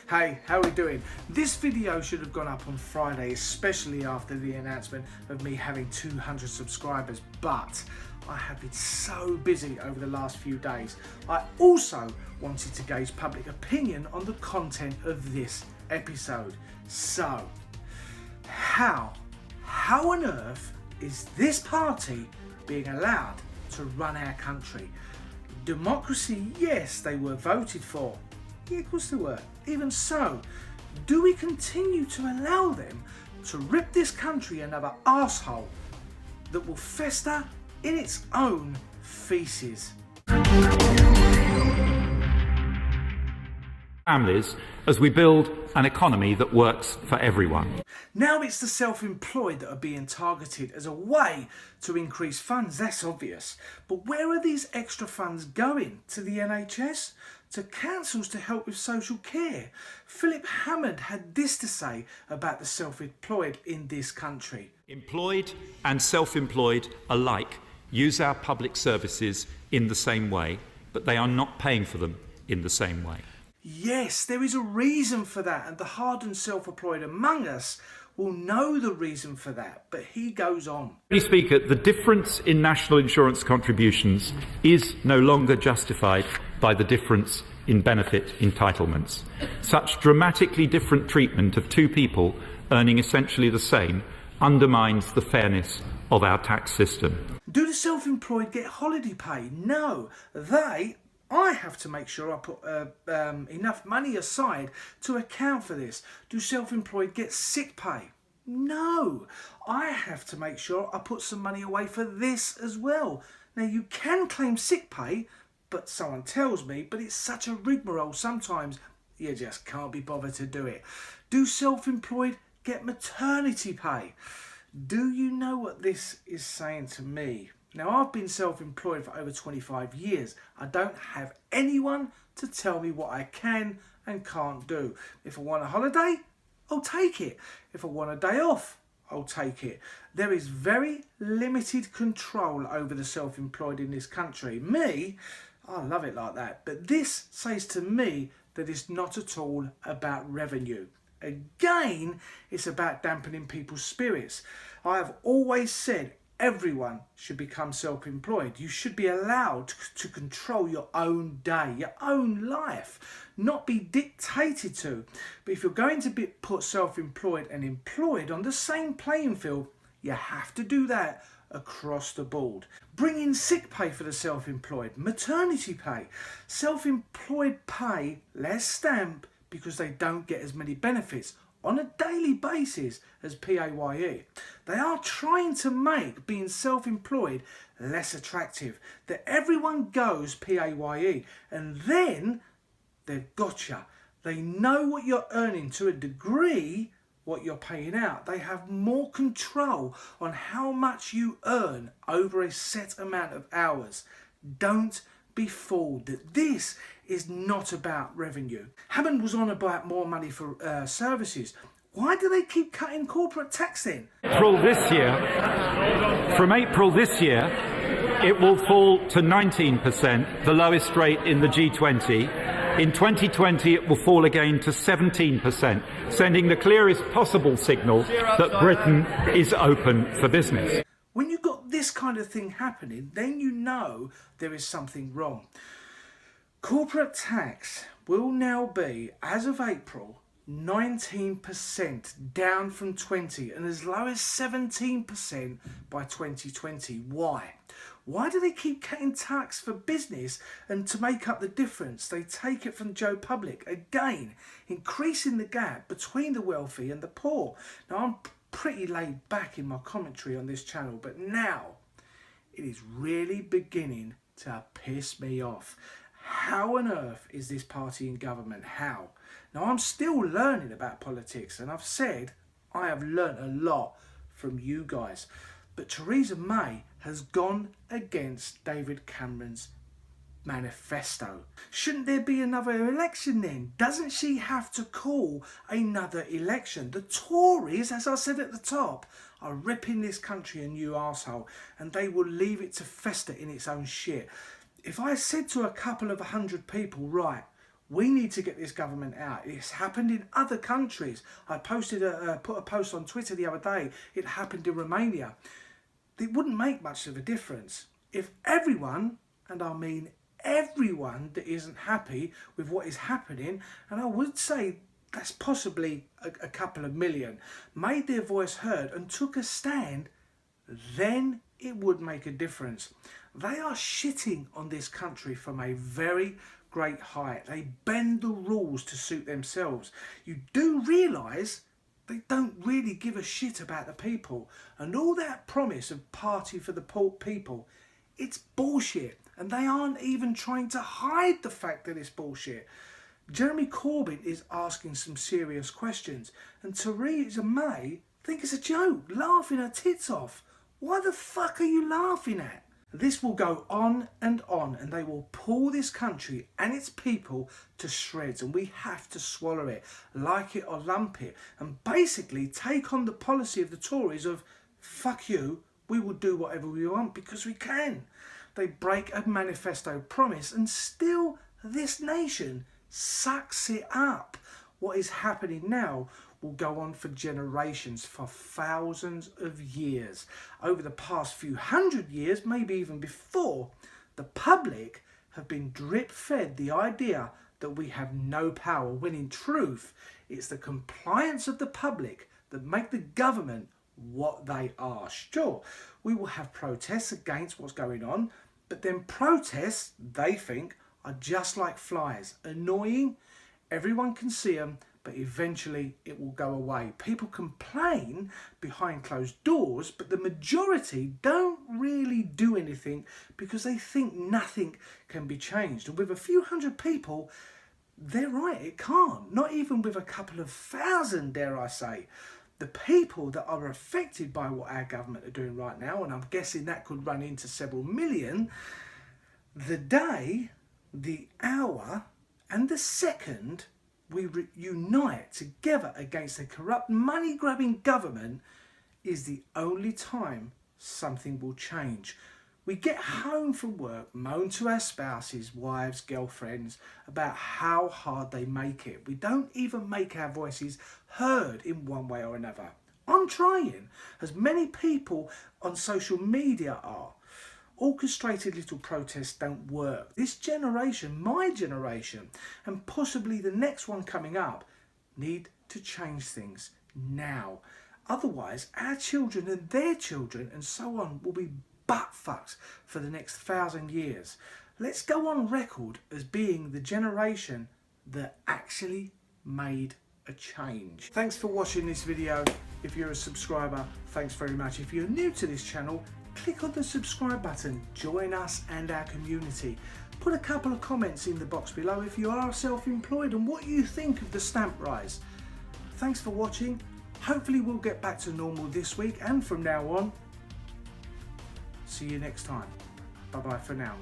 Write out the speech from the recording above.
Hey, how are we doing? This video should have gone up on Friday, especially after the announcement of me having 200 subscribers, but I have been so busy over the last few days. I also wanted to gauge public opinion on the content of this episode. So, how on earth is this party being allowed to run our country? Democracy, yes, they were voted for. Yeah, of course they were. Even so, do we continue to allow them to rip this country another arsehole that will fester in its own feces? Families as we build an economy that works for everyone. Now it's the self-employed that are being targeted as a way to increase funds, that's obvious. But where are these extra funds going? To the NHS? To councils to help with social care? Philip Hammond had this to say about the self-employed in this country. Employed and self-employed alike use our public services in the same way, but they are not paying for them in the same way. Yes, there is a reason for that, and the hardened self-employed among us will know the reason for that, but he goes on. Mr. Speaker, the difference in national insurance contributions is no longer justified by the difference in benefit entitlements. Such dramatically different treatment of two people earning essentially the same undermines the fairness of our tax system. Do the self-employed get holiday pay? No, I have to make sure I put enough money aside to account for this. Do self-employed get sick pay? No, I have to make sure I put some money away for this as well. Now you can claim sick pay, but someone tells me, but it's such a rigmarole sometimes you just can't be bothered to do it. Do self-employed get maternity pay? Do you know what this is saying to me? Now, I've been self-employed for over 25 years. I don't have anyone to tell me what I can and can't do. If I want a holiday, I'll take it. If I want a day off, I'll take it. There is very limited control over the self-employed in this country. Me, I love it like that. But this says to me that it's not at all about revenue. Again, it's about dampening people's spirits. I have always said everyone should become self-employed. You should be allowed to control your own day, your own life, not be dictated to. But if you're going to put self-employed and employed on the same playing field, you have to do that across the board. Bring in sick pay for the self-employed, maternity pay, self-employed pay less stamp because they don't get as many benefits on a daily basis as PAYE. They are trying to make being self-employed less attractive, that everyone goes PAYE, and then they've got you. They know what you're earning to a degree, what you're paying out. They have more control on how much you earn over a set amount of hours. Don't be fooled that this is not about revenue. Hammond was on about more money for services. Why do they keep cutting corporate tax then? From April this year, it will fall to 19%, the lowest rate in the G20. In 2020, it will fall again to 17%, sending the clearest possible signal that Britain is open for business. When you've got this kind of thing happening, then you know there is something wrong. Corporate tax will now be, as of April, 19%, down from 20%, and as low as 17% by 2020. Why? Why do they keep cutting tax for business, and to make up the difference they take it from Joe Public, again increasing the gap between the wealthy and the poor? Now, I'm pretty laid back in my commentary on this channel, but now it is really beginning to piss me off. How on earth is this party in government? How? Now, I'm still learning about politics, and I've said I have learnt a lot from you guys, but Theresa May has gone against David Cameron's manifesto. Shouldn't there be another election then? Doesn't she have to call another election? The Tories, as I said at the top, are ripping this country a new arsehole, and they will leave it to fester in its own shit. If I said to a couple of 100 people, right, We need to get this government out. It's happened in other countries. I put a post on Twitter the other day. It happened in Romania. It wouldn't make much of a difference if everyone, and I mean everyone that isn't happy with what is happening, and I would say that's possibly a couple of million, made their voice heard and took a stand, then it would make a difference. They are shitting on this country from a very great height. They bend the rules to suit themselves. You do realise they don't really give a shit about the people. And all that promise of party for the people, it's bullshit. And they aren't even trying to hide the fact that it's bullshit. Jeremy Corbyn is asking some serious questions. And Theresa May think it's a joke, laughing her tits off. Why the fuck are you laughing at? This will go on, and they will pull this country and its people to shreds, and we have to swallow it, like it or lump it, and basically take on the policy of the Tories of, fuck you, we will do whatever we want because we can. They break a manifesto promise and still this nation sucks it up. What is happening now will go on for generations, for thousands of years. Over the past few hundred years, maybe even before, the public have been drip-fed the idea that we have no power, when in truth, it's the compliance of the public that make the government what they are. Sure, we will have protests against what's going on, but then protests, they think, are just like flies, annoying. Everyone can see them, but eventually it will go away. People complain behind closed doors, but the majority don't really do anything because they think nothing can be changed. And with a few hundred people, they're right, it can't. Not even with a couple of thousand, dare I say. The people that are affected by what our government are doing right now, and I'm guessing that could run into several million, the day, the hour, and the second we unite together against a corrupt, money-grabbing government is the only time something will change. We get home from work, moan to our spouses, wives, girlfriends about how hard they make it. We don't even make our voices heard in one way or another. I'm trying, as many people on social media are. Orchestrated little protests don't work. This generation, my generation, and possibly the next one coming up, need to change things now. Otherwise, our children and their children and so on will be butt-fucked for the next 1,000 years. Let's go on record as being the generation that actually made a change. Thanks for watching this video. If you're a subscriber, thanks very much. If you're new to this channel, click on the subscribe button, join us and our community. Put a couple of comments in the box below if you are self-employed and what you think of the stamp rise. Thanks for watching. Hopefully we'll get back to normal this week and from now on. See you next time. Bye bye for now.